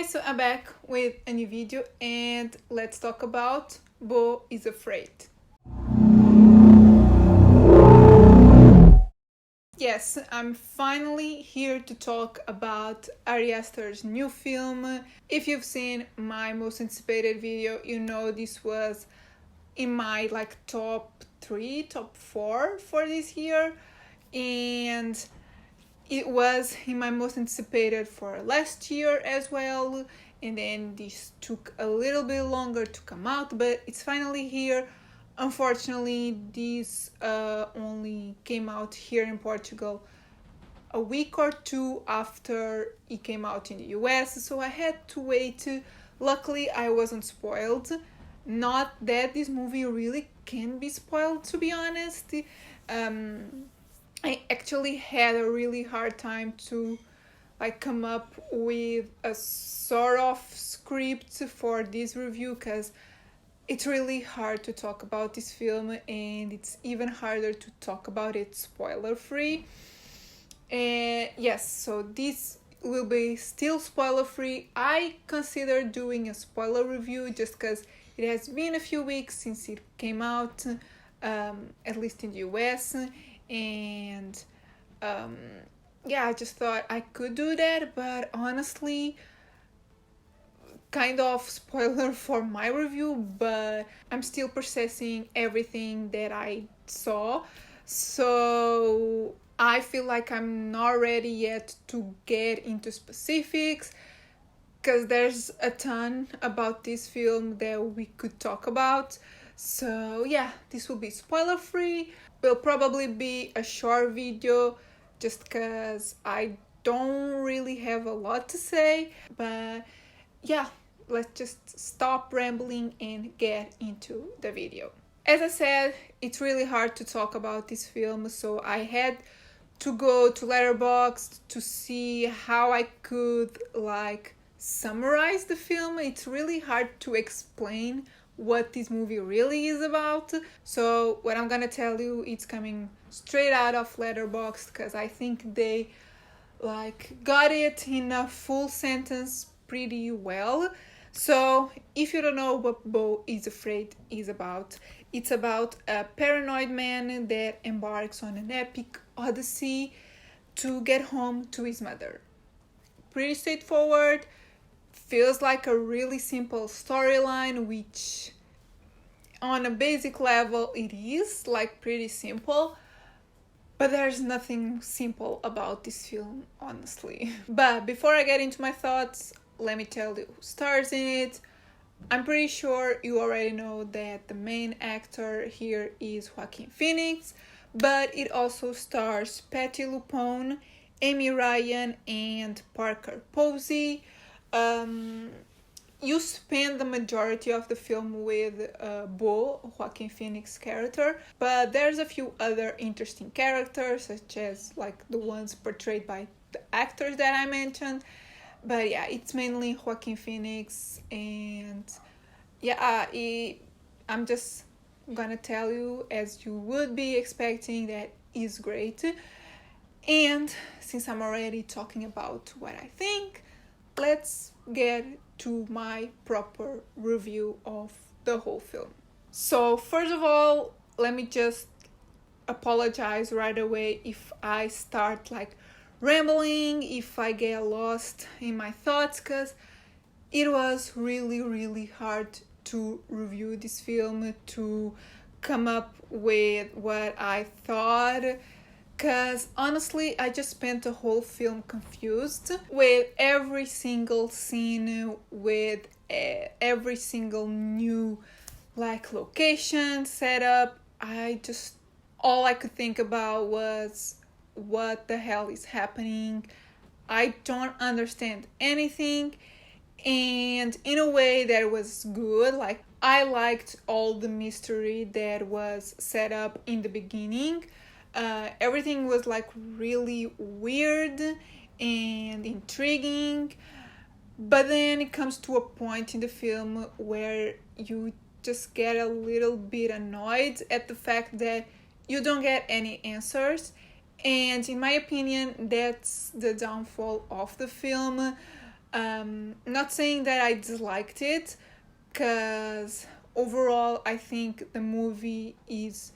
So I'm back with a new video and let's talk about Beau is Afraid. Yes, I'm finally here to talk about Ari Aster's new film. If you've seen my most anticipated video, you know this was in my top 3, top 4 for this year, and it was in my most anticipated for last year as well, and then this took a little bit longer to come out, but it's finally here. Unfortunately, this only came out here in Portugal a week or two after it came out in the US, so I had to wait. Luckily, I wasn't spoiled. Not that this movie really can be spoiled, to be honest. I actually had a really hard time to come up with a sort of script for this review, because it's really hard to talk about this film and it's even harder to talk about it spoiler free. Yes, so this will be still spoiler free. I consider doing a spoiler review just because it has been a few weeks since it came out, at least in the US, and I just thought I could do that, but honestly, kind of spoiler for my review, but I'm still processing everything that I saw, so I feel like I'm not ready yet to get into specifics, because there's a ton about this film that we could talk about. So yeah, this will be spoiler free. Will probably be a short video just because I don't really have a lot to say, but yeah, let's just stop rambling and get into the video. As I said, it's really hard to talk about this film, so I had to go to Letterboxd to see how I could summarize the film. It's really hard to explain what this movie really is about. So what I'm gonna tell you, it's coming straight out of Letterboxd, because I think they got it in a full sentence pretty well. So if you don't know what Beau is Afraid is about, it's about a paranoid man that embarks on an epic odyssey to get home to his mother. Pretty straightforward. Feels like a really simple storyline, which on a basic level it is pretty simple, but there's nothing simple about this film, honestly. But before I get into my thoughts, let me tell you who stars in it. I'm pretty sure you already know that the main actor here is Joaquin Phoenix, but it also stars Patti LuPone, Amy Ryan, and Parker Posey. You spend the majority of the film with Beau, Joaquin Phoenix character, but there's a few other interesting characters, such as the ones portrayed by the actors that I mentioned. But yeah, it's mainly Joaquin Phoenix, and I'm just gonna tell you, as you would be expecting, that is great. And since I'm already talking about what I think, let's get to my proper review of the whole film. So first of all, let me just apologize right away if I start rambling, if I get lost in my thoughts, because it was really, really hard to review this film, to come up with what I thought, because honestly, I just spent the whole film confused with every single scene, with every single new location setup. All I could think about was, what the hell is happening? I don't understand anything. And in a way that was good. I liked all the mystery that was set up in the beginning. Everything was really weird and intriguing, but then it comes to a point in the film where you just get a little bit annoyed at the fact that you don't get any answers, and in my opinion, that's the downfall of the film. Not saying that I disliked it, because overall I think the movie is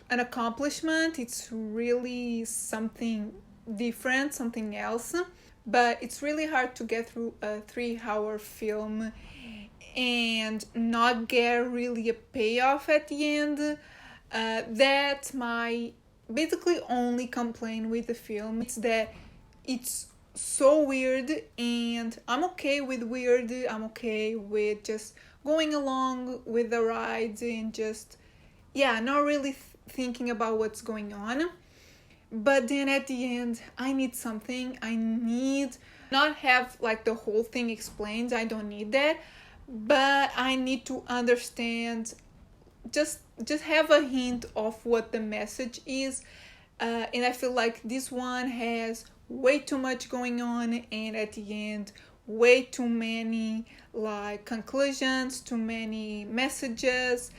an accomplishment. It's really something different, something else. But it's really hard to get through a 3-hour film and not get really a payoff at the end. That's my basically only complaint with the film. It's that it's so weird, and I'm okay with weird. I'm okay with just going along with the ride and just, yeah, not really thinking about what's going on. But then at the end, I need something. I need not have like the whole thing explained. I don't need that, but I need to understand, just have a hint of what the message is. And I feel like this one has way too much going on, and at the end, way too many like conclusions, too many messages.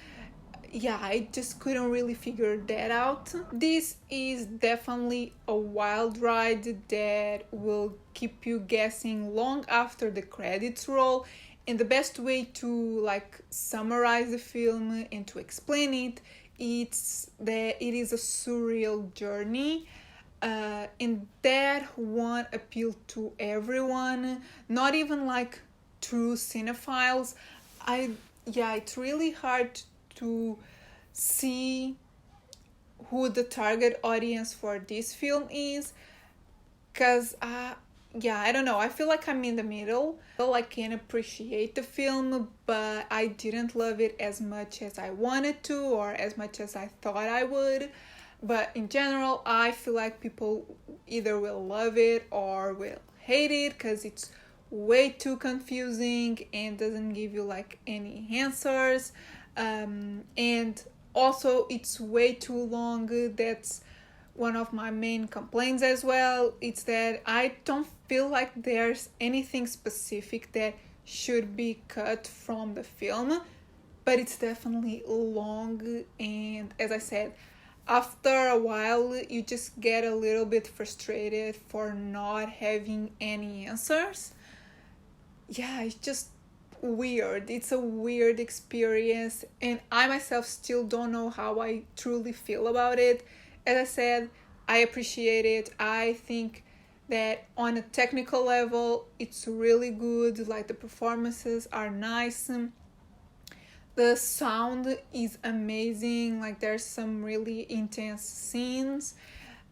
Yeah, I just couldn't really figure that out. This is definitely a wild ride that will keep you guessing long after the credits roll. And the best way to like summarize the film and to explain it, it's that it is a surreal journey. And that won't appeal to everyone, not even like true cinephiles. It's really hard to see who the target audience for this film is, because I don't know, I feel like I'm in the middle. I can appreciate the film, but I didn't love it as much as I wanted to, or as much as I thought I would. But in general, I feel like people either will love it or will hate it, because it's way too confusing and doesn't give you like any answers. And also it's way too long. That's one of my main complaints as well. It's that I don't feel like there's anything specific that should be cut from the film, but it's definitely long. And as I said, after a while you just get a little bit frustrated for not having any answers. Yeah, it's just weird. It's a weird experience, and I myself still don't know how I truly feel about it. As I said, I appreciate it. I think that on a technical level it's really good. Like, the performances are nice, the sound is amazing. Like, there's some really intense scenes.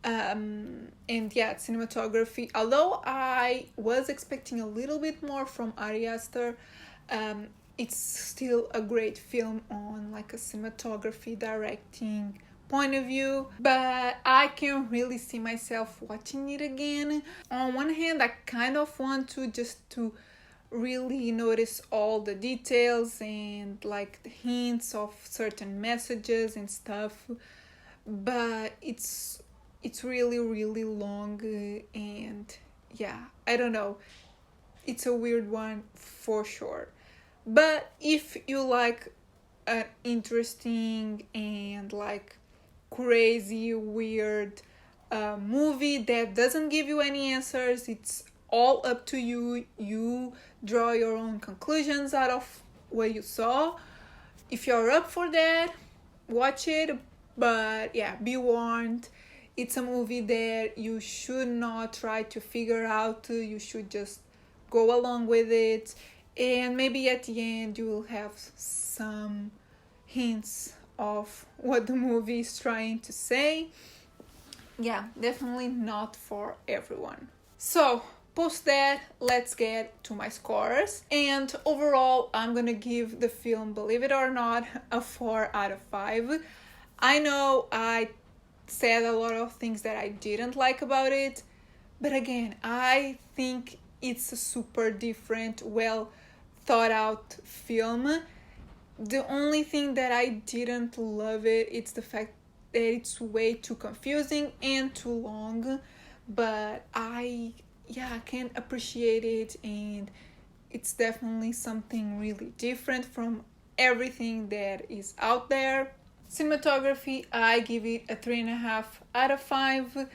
And yeah, cinematography, although I was expecting a little bit more from Ari Aster, it's still a great film on like a cinematography directing point of view. But I can really see myself watching it again. On one hand, I kind of want to just to really notice all the details and like the hints of certain messages and stuff, but it's really, really long. And yeah, I don't know, it's a weird one for sure. But if you like an interesting and like crazy weird movie that doesn't give you any answers, it's all up to you. You draw your own conclusions out of what you saw. If you're up for that, watch it. But yeah, be warned, it's a movie that you should not try to figure out. You should just go along with it, and maybe at the end you will have some hints of what the movie is trying to say. Yeah, definitely not for everyone. So post that, let's get to my scores. And overall, I'm gonna give the film, believe it or not, a 4 out of 5. I know I said a lot of things that I didn't like about it, but again, I think it's a super different, well thought out film. The only thing that I didn't love it's the fact that it's way too confusing and too long. But I can appreciate it, and it's definitely something really different from everything that is out there. Cinematography, I give it a 3.5 out of 5.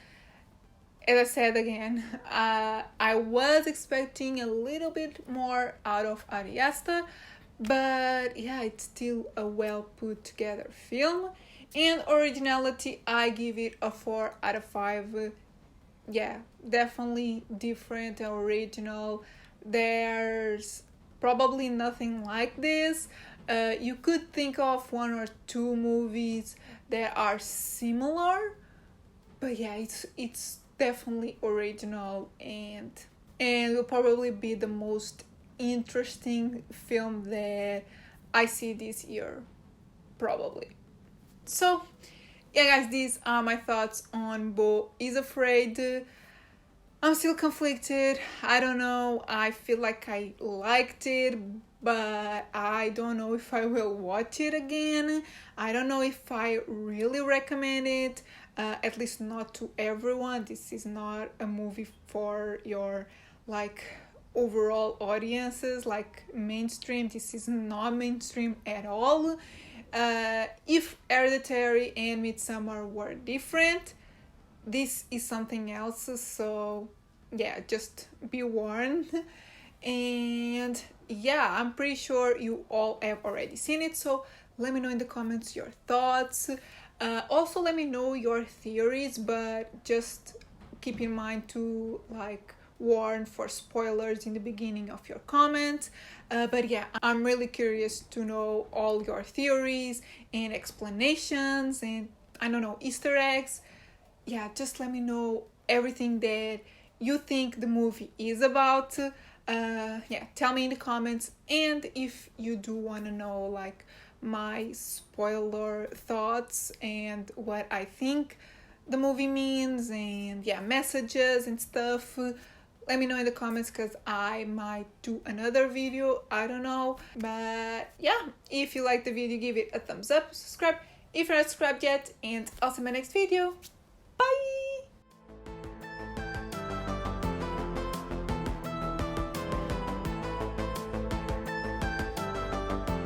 as I said again, I was expecting a little bit more out of Ari Aster, but yeah, it's still a well put together film. And originality, I give it a 4 out of 5. Yeah, definitely different and original. There's probably nothing like this. You could think of one or two movies that are similar, but yeah, it's definitely original, and will probably be the most interesting film that I see this year, probably. So yeah, guys, these are my thoughts on Beau is Afraid. I'm still conflicted. I don't know. I feel like I liked it, but I don't know if I will watch it again. I don't know if I really recommend it, at least not to everyone. This is not a movie for your like overall audiences, like mainstream. This is not mainstream at all. If Hereditary and Midsommar were different, this is something else. So yeah, just be warned. And yeah, I'm pretty sure you all have already seen it, so let me know in the comments your thoughts. Also let me know your theories, but just keep in mind to like warn for spoilers in the beginning of your comments. But yeah, I'm really curious to know all your theories and explanations and I don't know, Easter eggs. Yeah, just let me know everything that you think the movie is about. Yeah, tell me in the comments. And if you do want to know like my spoiler thoughts and what I think the movie means and yeah, messages and stuff, let me know in the comments because I might do another video. I don't know. But yeah, if you like the video, give it a thumbs up, subscribe if you're not subscribed yet, and I'll see you in my next video.